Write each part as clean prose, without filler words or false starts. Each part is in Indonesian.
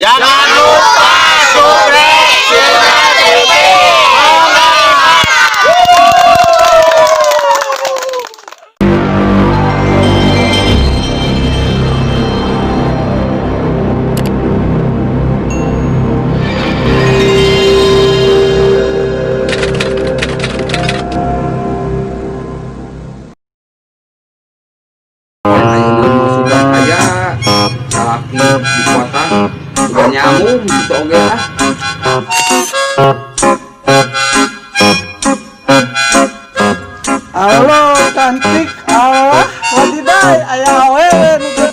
Jangan lupa subscribe channel TV. Sudah kaya laki di kota sudah nyamuk gitu oke lah. Halo cantik, Allah wadiday ayah awewe nu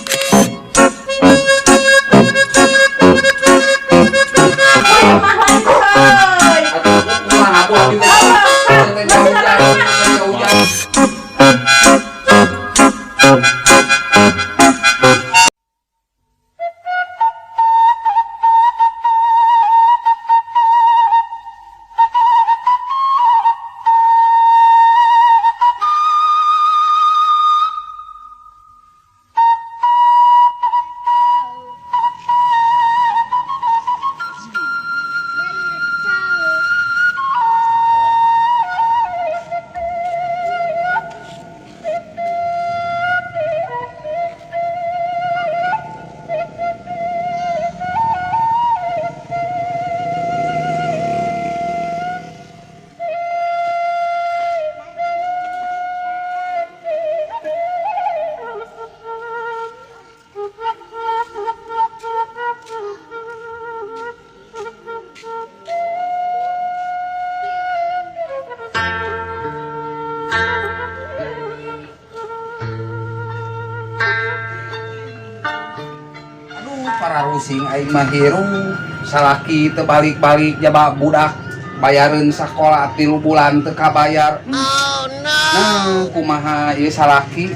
para rusing aing mah hiru salaki teu balik-balik jaba budak bayareun sakola 3 bulan teu kabayar. Nah kumaha ieu salaki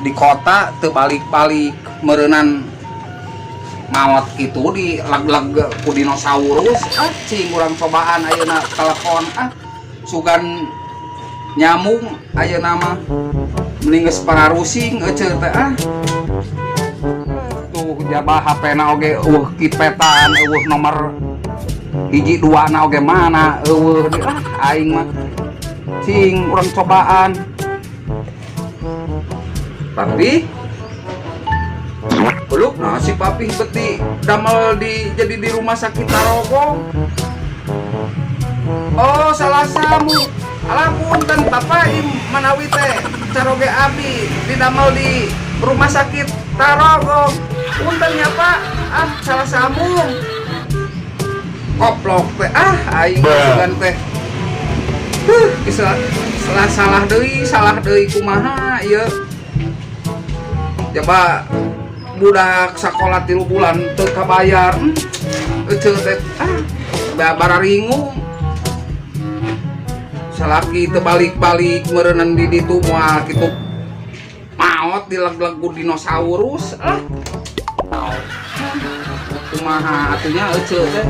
di kota teu balik-balik meureunnan maot kitu di leg-leg ku dinosaurus. Cing urang cobaan ayeuna telepon sugan nyamung ayeuna mah mending geus para rusing eceuk teh jaba HP-na oge kipetan nomor 1 2 na oge mana di aing mah cing urang cobaan. Tapi belum nah si papi beti damel jadi di rumah sakit Tarogong. Oh salah samu alapunten tapaim manawi teh caroge abi didamel di rumah sakit Tarogong. Puntennya Pak, salah sambung. Koplok teh, aing sugan teh. Salah deui kumaha ieu. Coba budak sakola 3 bulan teu kabayar. Eceuk teh bararingung. Salaki teu balik-balik meureunnan di ditu moal kitu. Maot di leg-leg dinosaurus. Kumaha atunya eceuk teh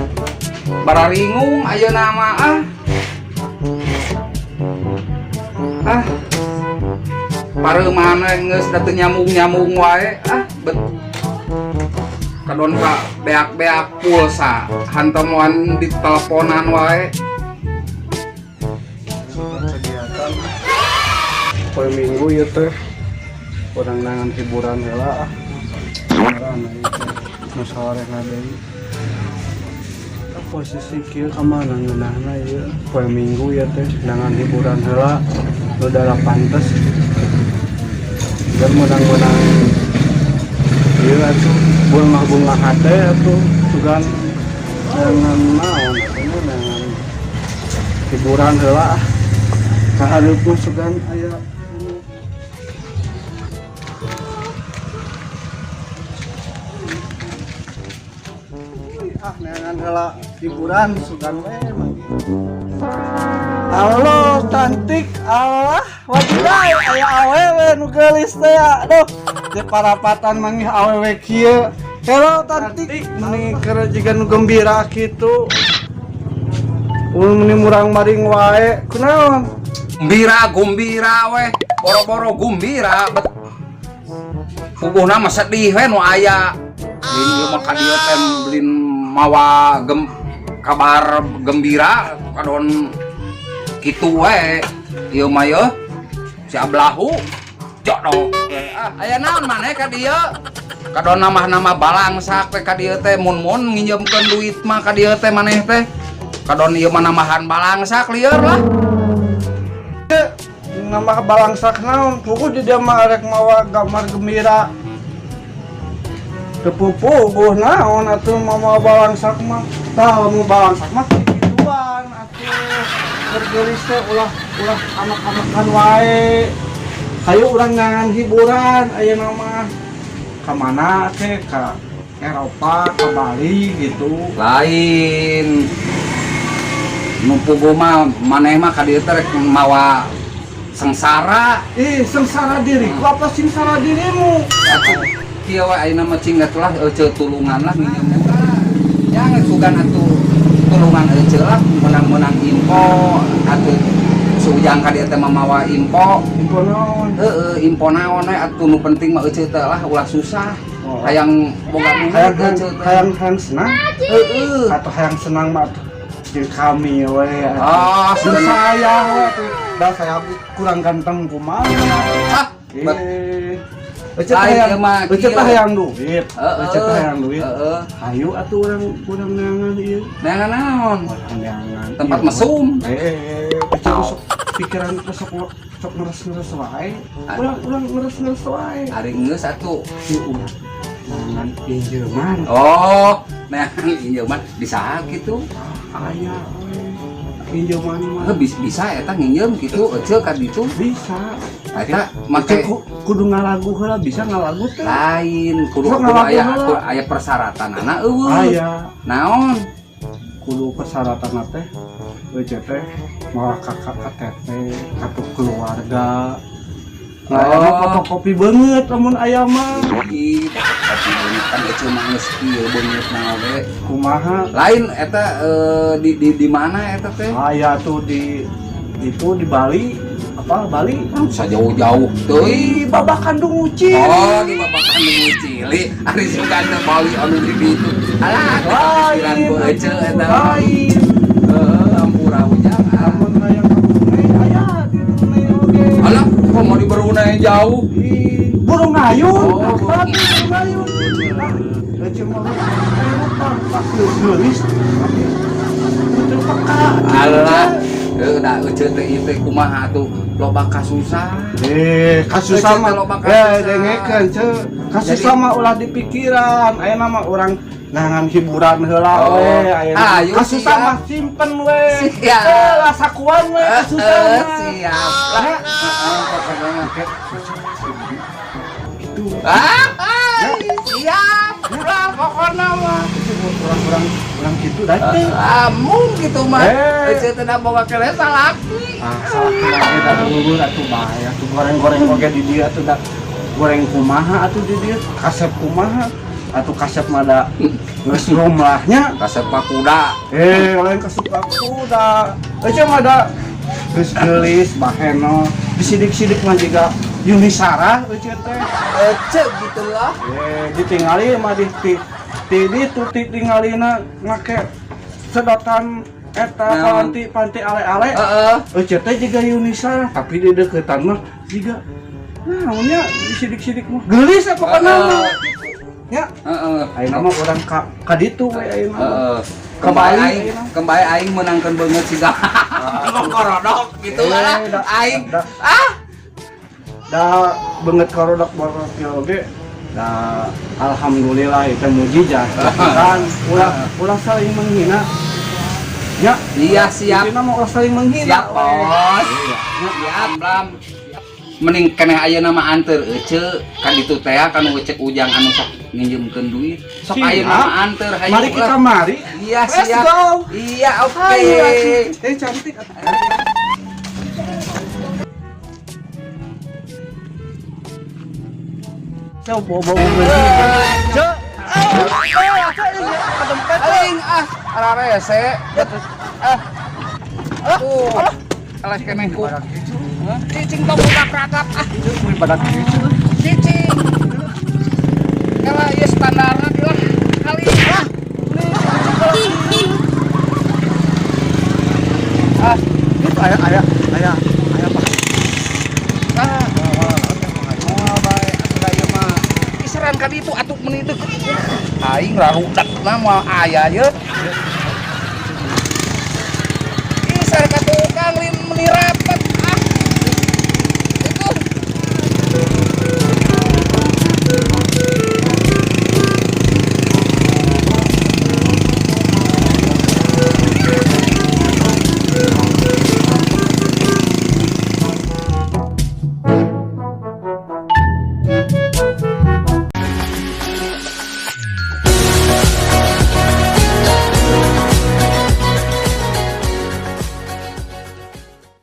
bararingung ayeuna mah pareumana geus da teu nyambung wae bet kadon ka beak-beak pulsa hantemuan di teleponan wae. kegiatan poe minggu ya teh urang nangan hiburan heula musyawarah deui posisi kieu kamana ngeunahna ieu poe minggu ya teh nangan hiburan heula nu dara pantes dan menang-menang ieu atuh bunga hate atuh sugan dengan naon atuh dengan hiburan heula kahareupeun sugan aya neangan heula hiburan sugan we halo cantik Allah wadiday aya awewe nu geulis teh aduh teu parapatan mangih awewe kieu. Hello cantik meni keur jiga nu gembira kitu ulun meni murang maring wae kunaon Gumbira weh boro-boro gumbira bet puguhna mah sedih we nu aya Blin ieu mah ka dieu teh blin mawa kabar gembira kadon kitu we. Ieu mah ye si Ablahu jodoh. Aya naon maneh ka dieu? Kadon nama balangsak teh ka dieu teh mun nginjemkeun duit mah ka dieu teh maneh teh. Kadon ieu mah namahan balangsak lieur lah. Nama balangsak naon? Puguh di dia mah arek mawa gambar gembira. Tepupu buh naon atuh mawa balangsak mah. Tah mau balangsak mah kituan atuh. Bergelis teh ulah anak-anakan wae. Hayu urang ngangan hiburan aya nama ka mana teh ka Eropa, ke Bali gitu. Lain. Nu puguh mah maneh mah ka dieu teh rek mawa sengsara. Sengsara diriku apa sengsara dirimu? Kieu we ayeuna mah cinggat lah euceul tulungan lah minjem lah. Yang sugan atuh tulungan euceul lah menang info atuh sujang ka dieu teh mamawa info. Info naon? Heeh, info naon we atuh nu penting mah euceul teh lah ulah susah. Hayang boga hayang senang. Heeh. Atau hayang senang mah jeung kami we. Senang saya we tuh. Da saya kurang ganteng kumaha. Ecet hayang duit. Ecet hayang duit. Hayu atuh urang neangan ieu. Neangan naon? Neangan. Tempat mesum. Ecet pikiran sok ngeres wae. Urang ngeres wae. Ari geus atuh. Ieu urang neangan pinjeman. Oh, neangan pinjeman disaha kitu? Aya pinjaman mah bisa eta nginjem kitu euceul ka ditu bisa eta make kudu ngalagu heula bisa ngalagu teh lain kudu aya persyaratanana eueuh aya naon kudu persyaratan teh teh moal kakak KTP kartu keluarga fotokopi banget lamun aya mah gitu kan cuma geus ieu beungeut na we kumaha lain eta di mana eta teh aya tuh di Bali apa Bali sajauh-jauh teuy Babakan Dungu Cili di Babakan Dungu Cili ari sugan teh Bali anu di ditu alah pikiran beuceul eta lain ampura ujang amun aya kabunai aya di Brunei oge alah kok mau di Brunei jauh burung ngayun burung ngayun cuma pak gelis alah udah euceul teh ieu teh kumaha tuh loba kasusah kasusah mah dengekeun ceu kasusah mah ulah dipikiran ayeuna mah urang nangan hiburan heula we ayeuna kasusah mah simpen we lah sakuan we kasusah mah siap lah itu siap lah pokoknya mah orang gitu dati mung gitu mah euceul teh da boga keleh salaki salaki lagi da lulur atuh bahaya tuh goreng-goreng oge di dieu atuh da goreng kumaha atuh di dieu kasep kumaha atuh kasep mah da geus rumahnya kasep pakuda lain kasep pakuda mah da geus geulis baheno disidik-sidik mah jiga Yuni Sarah euceul teh gitu lah ditinggali mah di tinggalina ngake sedotan eta panti ale-ale euceul teh jiga Yuni Sarah tapi di deukeutan mah jiga naonnya disidik-sidik mah geulis pokona mah nya ayeuna mah urang ka ditu we ayeuna kembali aing menangkan banget siga korodok gitu lah aing da banget korodok oge da alhamdulillah itu mujizat kan ulah saling menghina ya iya siap kita mau ulah saling menghina siap bos siap lam mending keneh ayeuna mah anteur euceul kan ditu teh kan cek ujang anu sok nginjemkeun duit sok ayeuna mah anteur hayu mari kita mari iya siap iya oke cantik coba bawa cek aing ararese alah keneh ku cicing buka ragap pada kieu cicing kalau ya standarnya lah aya Pak. Baik atuh ieu mah isaran ka ditu atuh meuni teu aing rarudak na moal aya ye isar ka tukang meuni rap